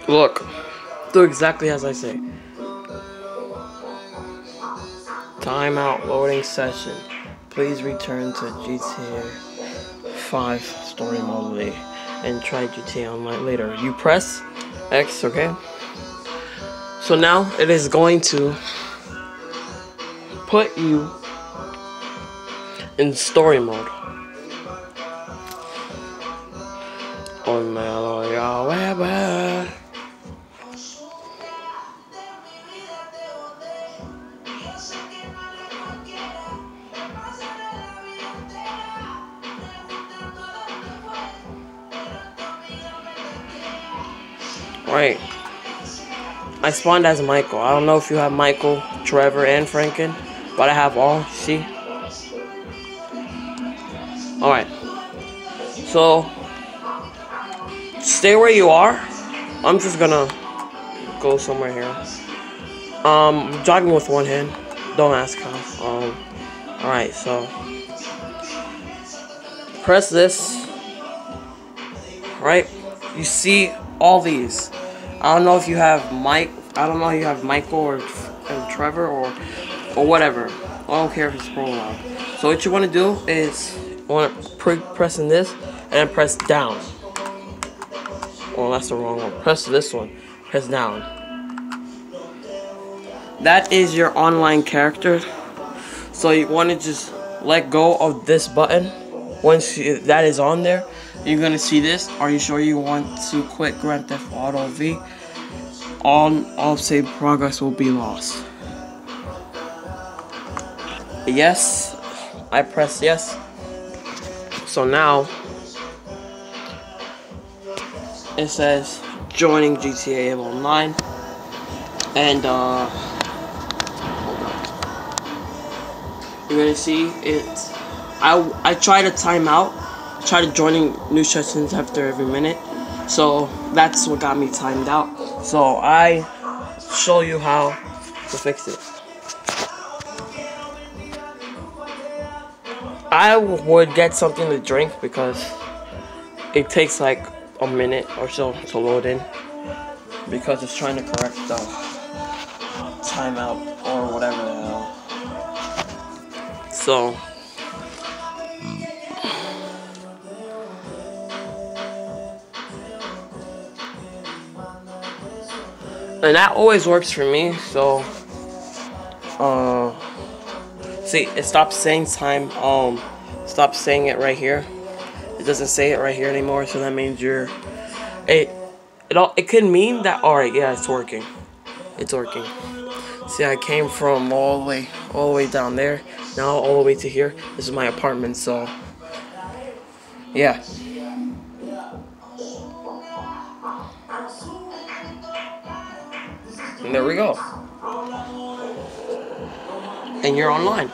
Look, do exactly as I say. Timeout loading session. Please return to GTA 5 story mode and try GTA Online later. You press X, okay? So now it is going to put you in story mode. On my yall. Right. I spawned as Michael. I don't know if you have Michael, Trevor, and Franken, but I have all. See? Alright. So, stay where you are. I'm just gonna go somewhere here. Jogging with one hand. Don't ask how. Alright, so press this. Right? You see all these. I don't know if you have I don't know if you have Michael or Trevor or whatever. I don't care if it's prologue. So what you want to do is pressing this and then press down. Oh, that's the wrong one. Press this one. Press down. That is your online character. So you want to just let go of this button. Once that is on there, you're gonna see this. Are you sure you want to quit Grand Theft Auto V? All save progress will be lost. Yes, I press yes. So now it says joining GTA Online, and hold on. You're gonna see it. I try to time out. Try to joining new sessions after every minute. So that's what got me timed out. So I show you how to fix it. I would get something to drink because it takes like a minute or so to load in, because it's trying to correct the timeout or whatever the hell. So and that always works for me. So see, it stops saying time. Stop saying it right here. It doesn't say it right here anymore. So that means it could mean that. All right, yeah, it's working. It's working. See, I came from all the way down there. Now all the way to here. This is my apartment. So yeah. And there we go. And you're online.